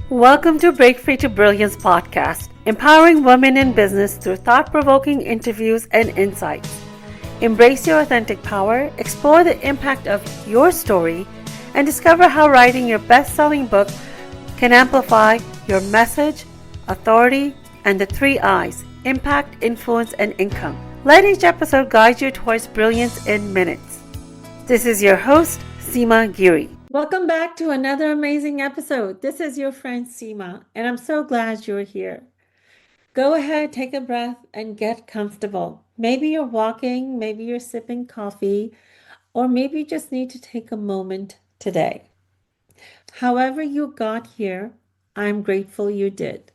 Welcome to Break Free to Brilliance podcast, empowering women in business through thought-provoking interviews and insights. Embrace your authentic power, explore the impact of your story, and discover how writing your best-selling book can amplify your message, authority, and the 3 I's: impact, influence, and income. Let each episode guide you towards brilliance in minutes. This is your host, Seema Giri. Welcome back to another amazing episode. This is your friend Seema, and I'm so glad you're here. Go ahead, take a breath, and get comfortable. Maybe you're walking, maybe you're sipping coffee, or maybe you just need to take a moment today. However you got here, I'm grateful you did.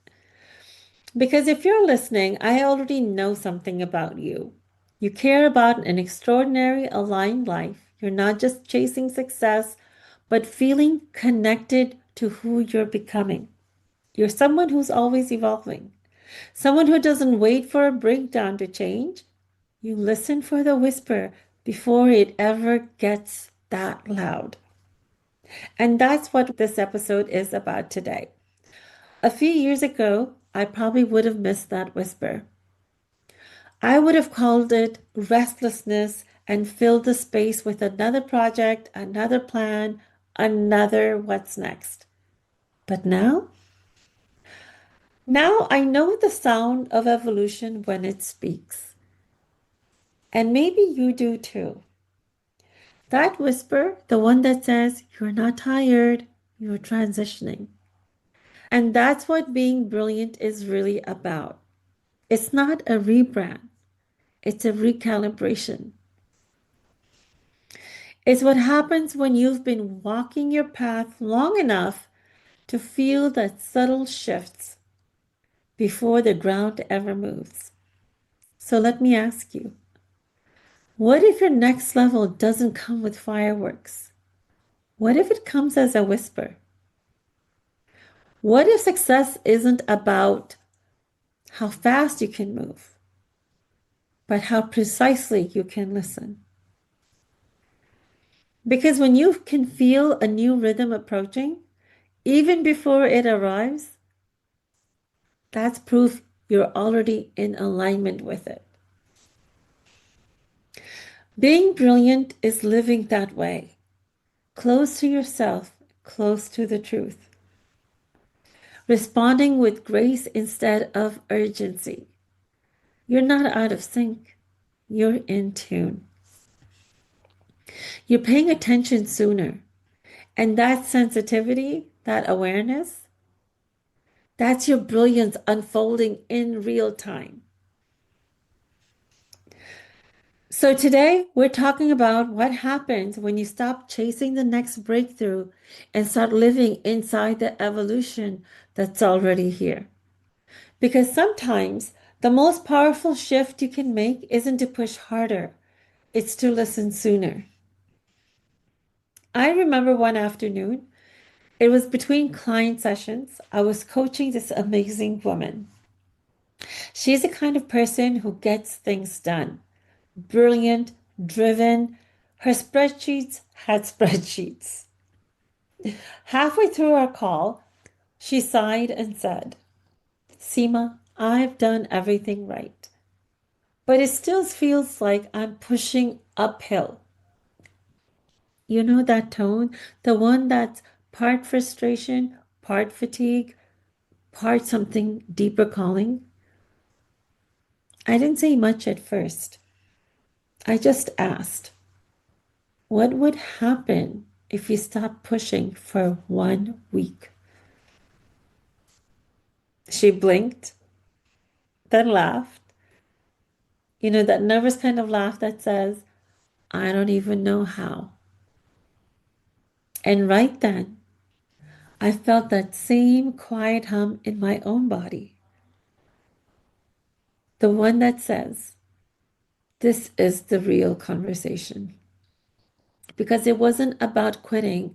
Because if you're listening, I already know something about you. You care about an extraordinary, aligned life. You're not just chasing success, but feeling connected to who you're becoming. You're someone who's always evolving, someone who doesn't wait for a breakdown to change. You listen for the whisper before it ever gets that loud. And that's what this episode is about today. A few years ago, I probably would have missed that whisper. I would have called it restlessness and filled the space with another project, another plan, another what's next. But now I know the sound of evolution when it speaks. And maybe you do too. That whisper, the one that says, you're not tired, you're transitioning. And that's what being brilliant is really about. It's not a rebrand, it's a recalibration. It's what happens when you've been walking your path long enough to feel that subtle shifts before the ground ever moves. So let me ask you, what if your next level doesn't come with fireworks? What if it comes as a whisper? What if success isn't about how fast you can move, but how precisely you can listen? Because when you can feel a new rhythm approaching, even before it arrives, that's proof you're already in alignment with it. Being brilliant is living that way, close to yourself, close to the truth. Responding with grace instead of urgency. You're not out of sync, you're in tune. You're paying attention sooner. And that sensitivity, that awareness, that's your brilliance unfolding in real time. So today we're talking about what happens when you stop chasing the next breakthrough and start living inside the evolution that's already here. Because sometimes the most powerful shift you can make isn't to push harder, it's to listen sooner. I remember one afternoon, it was between client sessions. I was coaching this amazing woman. She's the kind of person who gets things done. Brilliant, driven. Her spreadsheets had spreadsheets. Halfway through our call, she sighed and said, Seema, I've done everything right, but it still feels like I'm pushing uphill. You know that tone? The one that's part frustration, part fatigue, part something deeper calling? I didn't say much at first. I just asked, what would happen if you stopped pushing for 1 week? She blinked, then laughed. You know, that nervous kind of laugh that says, I don't even know how. And right then, I felt that same quiet hum in my own body. The one that says, this is the real conversation. Because it wasn't about quitting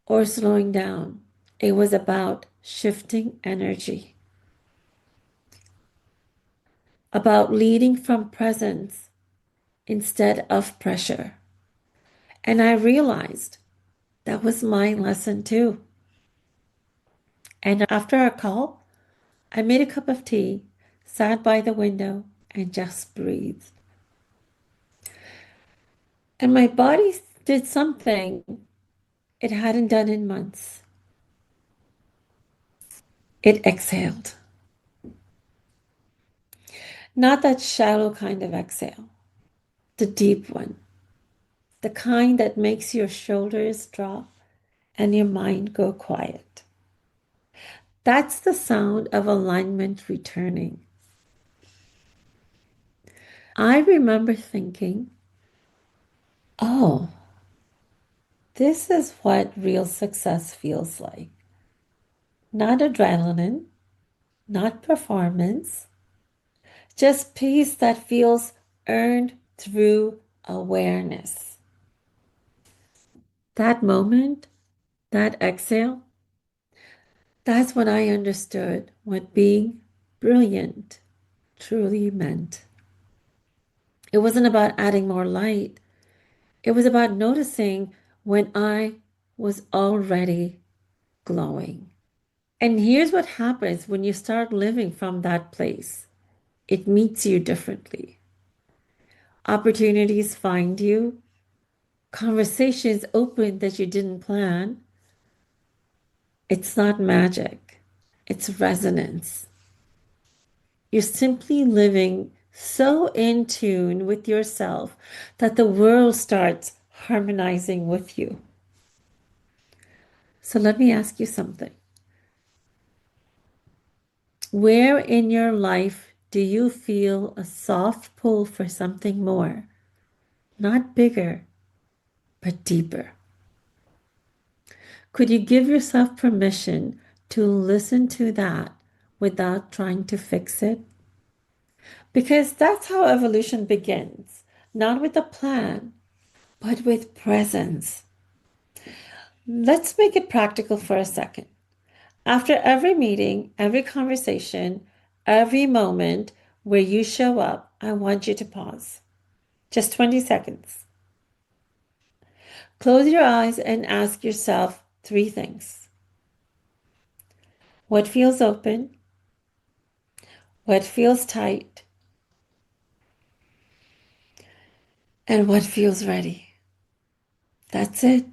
or slowing down. It was about shifting energy, about leading from presence instead of pressure. And I realized that was my lesson too. And after our call, I made a cup of tea, sat by the window, and just breathed. And my body did something it hadn't done in months. It exhaled. Not that shallow kind of exhale, the deep one, the kind that makes your shoulders drop and your mind go quiet. That's the sound of alignment returning. I remember thinking, oh, this is what real success feels like. Not adrenaline, not performance, just peace that feels earned through awareness. That moment, that exhale, that's when I understood what being brilliant truly meant. It wasn't about adding more light. It was about noticing when I was already glowing. And here's what happens when you start living from that place. It meets you differently. Opportunities find you, conversations open that you didn't plan. It's not magic, it's resonance. You're simply living so in tune with yourself that the world starts harmonizing with you. So let me ask you something. Where in your life do you feel a soft pull for something more? Not bigger, but deeper. Could you give yourself permission to listen to that without trying to fix it? Because that's how evolution begins, not with a plan, but with presence. Let's make it practical for a second. After every meeting, every conversation, every moment where you show up, I want you to pause. Just 20 seconds. Close your eyes and ask yourself three things. What feels open? What feels tight? And what feels ready? That's it.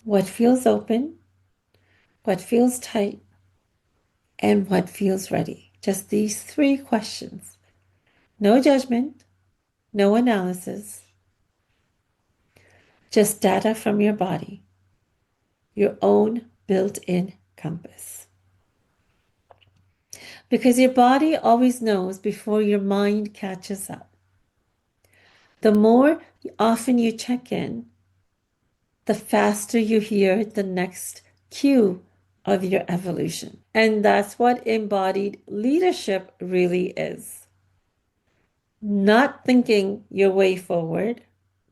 What feels open? What feels tight? And what feels ready? Just these three questions. No judgment, no analysis, just data from your body, your own built-in compass. Because your body always knows before your mind catches up. The more often you check in, the faster you hear the next cue of your evolution. And that's what embodied leadership really is. Not thinking your way forward,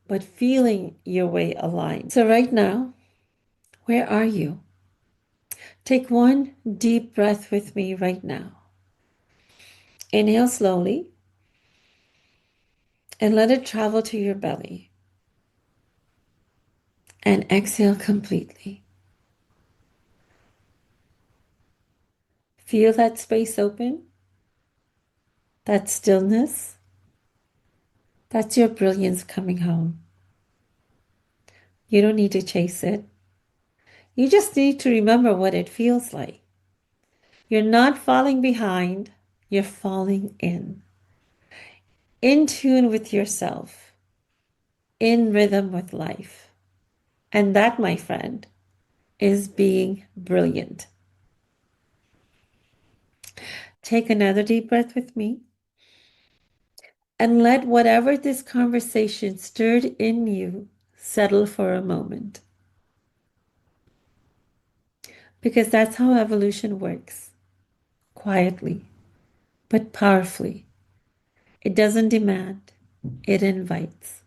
but feeling your way aligned. So right now, where are you? Take one deep breath with me right now. Inhale slowly and let it travel to your belly. And exhale completely. Feel that space open, that stillness. That's your brilliance coming home. You don't need to chase it. You just need to remember what it feels like. You're not falling behind, you're falling in tune with yourself, in rhythm with life. And that, my friend, is being brilliant. Take another deep breath with me and let whatever this conversation stirred in you settle for a moment. Because that's how evolution works, quietly, but powerfully. It doesn't demand, it invites.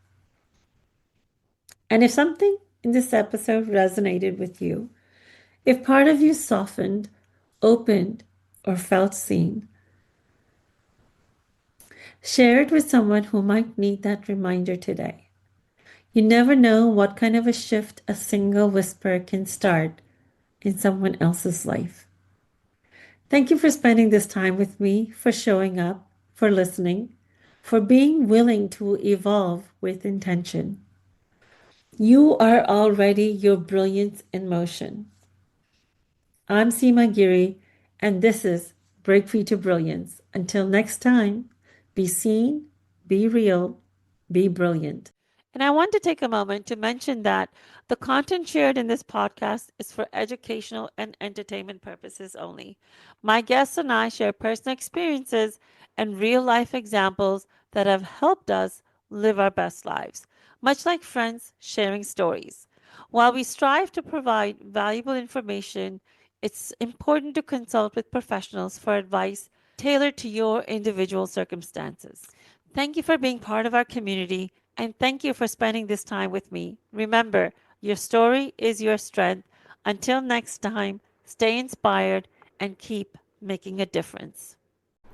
And if something in this episode resonated with you, if part of you softened, opened, or felt seen, share it with someone who might need that reminder today. You never know what kind of a shift a single whisper can start in someone else's life. Thank you for spending this time with me, for showing up, for listening, for being willing to evolve with intention. You are already your brilliance in motion. I'm Seema Giri, and this is Break Free to Brilliance. Until next time, be seen, be real, be brilliant. And I want to take a moment to mention that the content shared in this podcast is for educational and entertainment purposes only. My guests and I share personal experiences and real life examples that have helped us live our best lives, much like friends sharing stories. While we strive to provide valuable information, it's important to consult with professionals for advice tailored to your individual circumstances. Thank you for being part of our community, and thank you for spending this time with me. Remember, your story is your strength. Until next time, stay inspired and keep making a difference.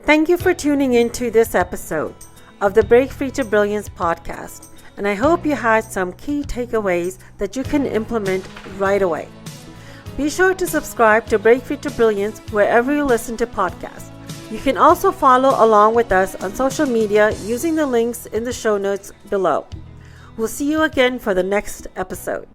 Thank you for tuning in to this episode of the Break Free to Brilliance podcast, and I hope you had some key takeaways that you can implement right away. Be sure to subscribe to Break Free to Brilliance wherever you listen to podcasts. You can also follow along with us on social media using the links in the show notes below. We'll see you again for the next episode.